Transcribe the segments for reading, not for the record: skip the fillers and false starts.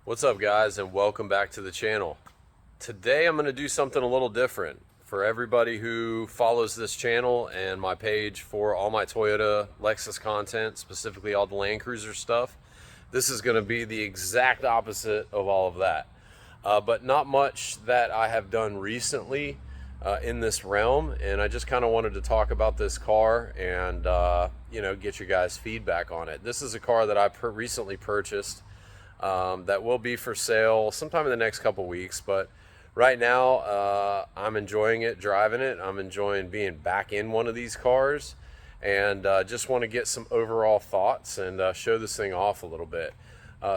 What's up, guys, and welcome back to the channel. Today I'm going to do something a little different. For everybody who follows this channel and my page for all my Toyota Lexus content, specifically all the Land Cruiser stuff, this is going to be the exact opposite of all of that. But not much that I have done recently in this realm, and I just kind of wanted to talk about this car and get your guys' feedback on it. This is a car that I recently purchased. That will be for sale sometime in the next couple weeks, but right now I'm enjoying it, driving it. I'm enjoying being back in one of these cars, and just want to get some overall thoughts and show this thing off a little bit.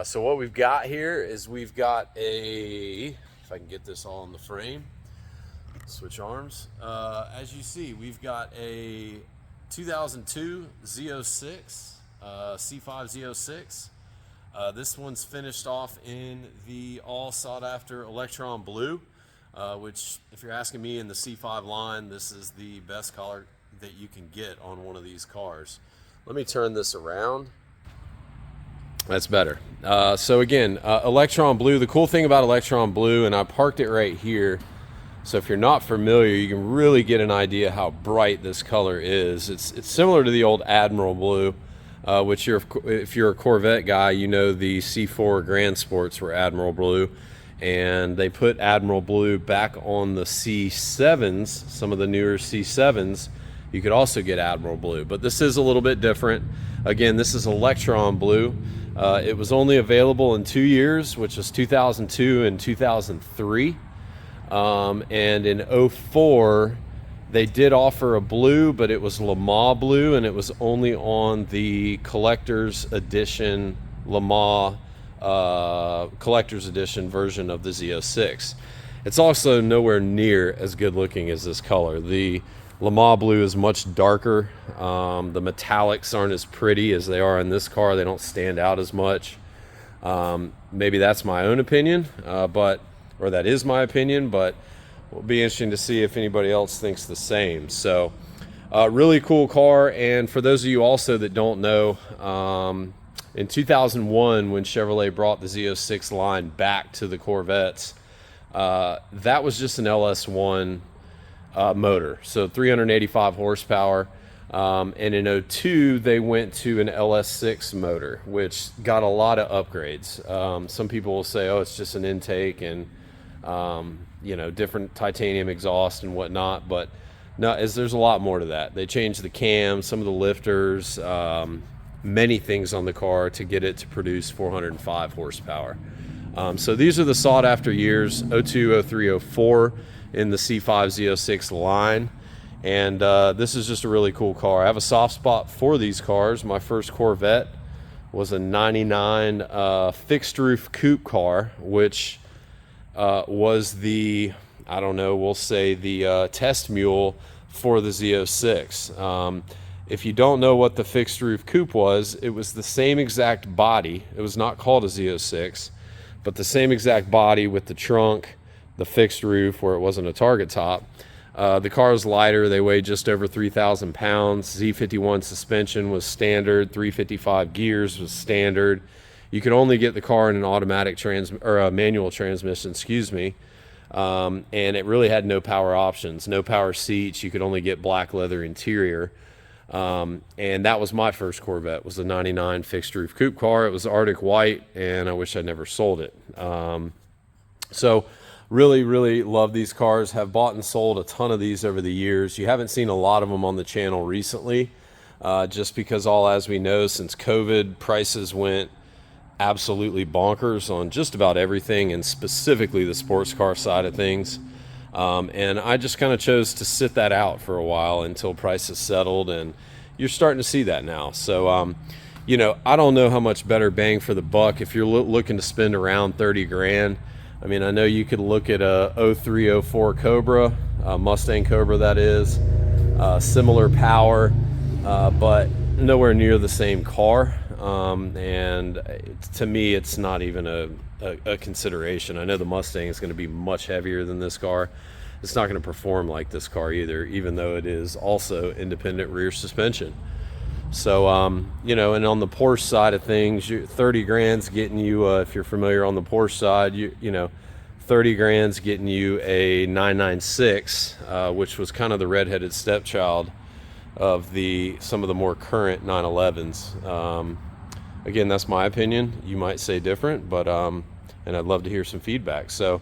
So what we've got here is we've got if I can get this all in the frame, switch arms. As you see, we've got a 2002 Z06, C5 Z06. This one's finished off in the all sought after Electron Blue, which, if you're asking me, in the C5 line, this is the best color that you can get on one of these cars. Let me turn this around. That's better. So again, Electron Blue. The cool thing about Electron Blue, and I parked it right here, so if you're not familiar, you can really get an idea how bright this color is. It's similar to the old Admiral Blue. Which if you're a Corvette guy, you know the C4 Grand Sports were Admiral Blue, and they put Admiral Blue back on the C7s. Some of the newer C7s, you could also get Admiral Blue, but this is a little bit different. Again, this is Electron Blue. It was only available in 2 years, which was 2002 and 2003, and in 04 they did offer a blue, but it was Le Mans blue, and it was only on the collector's edition Le Mans collector's edition version of the Z06. It's also nowhere near as good looking as this color. The Le Mans blue is much darker. The metallics aren't as pretty as they are in this car. They don't stand out as much. Maybe that's my own opinion, or that is my opinion, but it'll be interesting to see if anybody else thinks the same. So really cool car. And for those of you also that don't know, in 2001, when Chevrolet brought the Z06 line back to the Corvettes, that was just an LS1 motor, so 385 horsepower. And in 02 they went to an LS6 motor, which got a lot of upgrades. Some people will say, oh, it's just an intake and different titanium exhaust and whatnot, but no, there's a lot more to that. They changed the cams, some of the lifters, many things on the car to get it to produce 405 horsepower. So these are the sought after years, 02, 03, 04 in the C5 Z06 line. And this is just a really cool car. I have a soft spot for these cars. My first Corvette was a 99 fixed roof coupe car, which was the, I don't know, we'll say the test mule for the Z06. If you don't know what the fixed roof coupe was, it was the same exact body. It was not called a Z06, but the same exact body with the trunk, the fixed roof where it wasn't a target top. The car was lighter. They weighed just over 3,000 pounds. Z51 suspension was standard. 355 gears was standard. You could only get the car in an automatic or a manual transmission, and it really had no power options, no power seats. You could only get black leather interior, and that was my first Corvette. Was a 99 fixed roof coupe car. It was Arctic white, and I wish I'd never sold it. So really love these cars. Have bought and sold a ton of these over the years. You haven't seen a lot of them on the channel recently, just because, as we know, since COVID, prices went absolutely bonkers on just about everything, and specifically the sports car side of things. And I just kind of chose to sit that out for a while until prices settled, and you're starting to see that now. So I don't know how much better bang for the buck if you're looking to spend around 30 grand. I mean, I know you could look at a 03, 04 Cobra, Mustang Cobra that is, similar power, but nowhere near the same car. And to me, it's not even a consideration. I know the Mustang is going to be much heavier than this car. It's not going to perform like this car either, even though it is also independent rear suspension. So, you know, and on the Porsche side of things, 30 grand's getting you, if you're familiar on the Porsche side, you know, 30 grand's getting you a 996, which was kind of the redheaded stepchild of some of the more current 911s. Again, that's my opinion. You might say different, but and I'd love to hear some feedback. So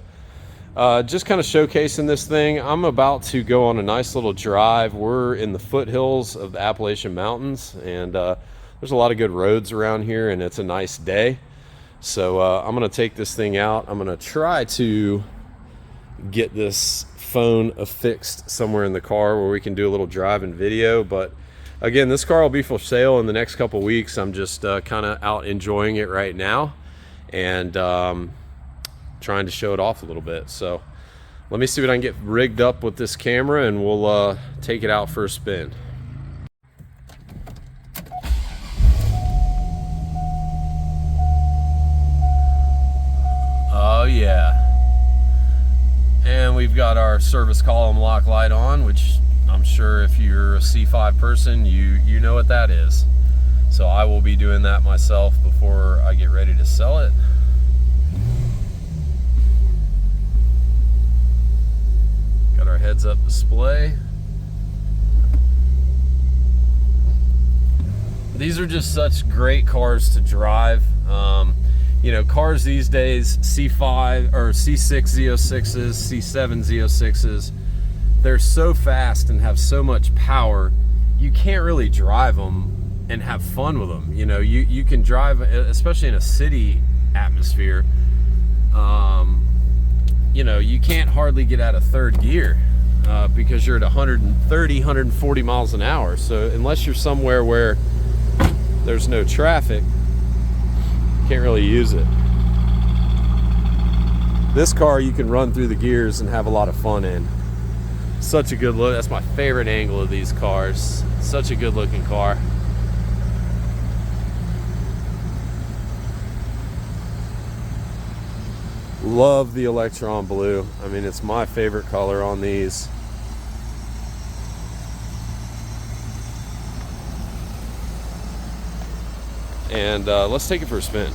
just kind of showcasing this thing. I'm about to go on a nice little drive. We're in the foothills of the Appalachian Mountains, and there's a lot of good roads around here, and it's a nice day. So I'm gonna take this thing out. I'm gonna try to get this phone affixed somewhere in the car where we can do a little drive and video. But again, this car will be for sale in the next couple weeks. I'm just kind of out enjoying it right now, and trying to show it off a little bit. So let me see what I can get rigged up with this camera, and we'll take it out for a spin. Oh yeah. And we've got our service column lock light on, which I'm sure if you're a C5 person, you know what that is. So I will be doing that myself before I get ready to sell it. Got our heads up display. These are just such great cars to drive. You know, cars these days, C5 or C6 Z06s, C7 Z06s, they're so fast and have so much power, you can't really drive them and have fun with them. You know, you can drive, especially in a city atmosphere, you know, you can't hardly get out of third gear because you're at 130, 140 miles an hour. So unless you're somewhere where there's no traffic, can't really use it. This car you can run through the gears and have a lot of fun in. Such a good look. That's my favorite angle of these cars. Such a good looking car. Love the Electron blue. I mean, it's my favorite color on these. And let's take it for a spin.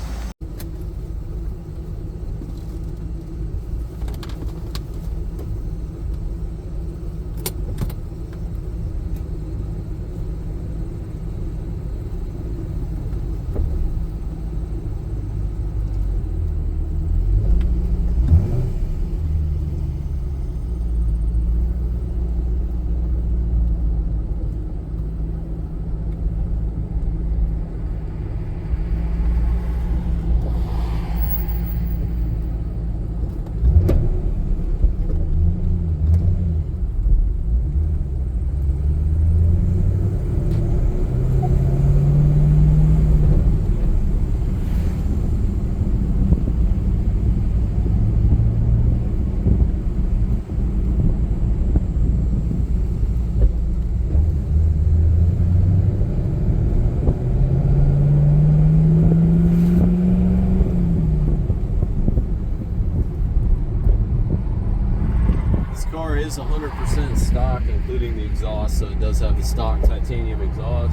Is 100% stock, including the exhaust, so it does have the stock titanium exhaust.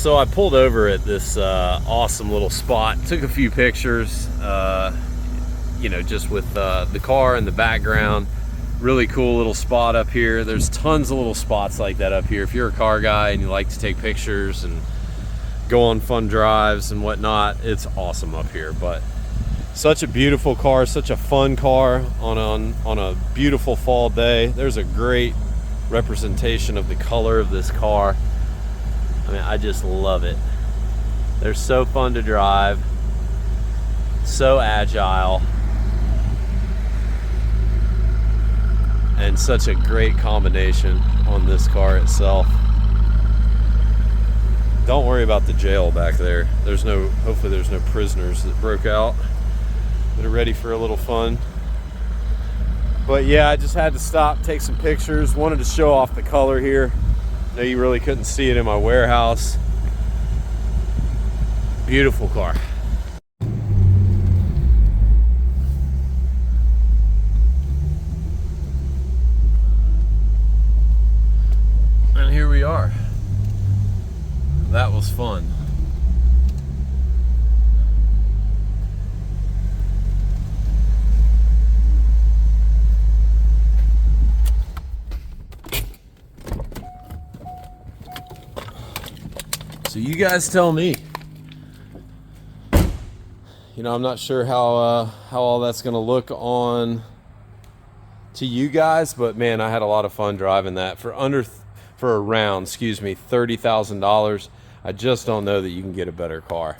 So I pulled over at this awesome little spot, took a few pictures, you know, just with the car in the background. Really cool little spot up here. There's tons of little spots like that up here. If you're a car guy and you like to take pictures and go on fun drives and whatnot, it's awesome up here. But such a beautiful car, such a fun car on a beautiful fall day. There's a great representation of the color of this car. I mean, I just love it. They're so fun to drive, so agile, and such a great combination on this car itself. Don't worry about the jail back there. Hopefully there's no prisoners that broke out that are ready for a little fun. But yeah, I just had to stop, take some pictures. Wanted to show off the color here. I know you really couldn't see it in my warehouse. Beautiful car. And here we are. That was fun. So you guys tell me. You know, I'm not sure how all that's gonna look on to you guys, but man, I had a lot of fun driving that for around $30,000. I just don't know that you can get a better car.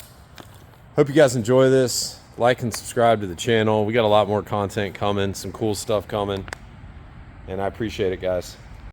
Hope you guys enjoy this. Like and subscribe to the channel. We got a lot more content coming, some cool stuff coming, and I appreciate it, guys.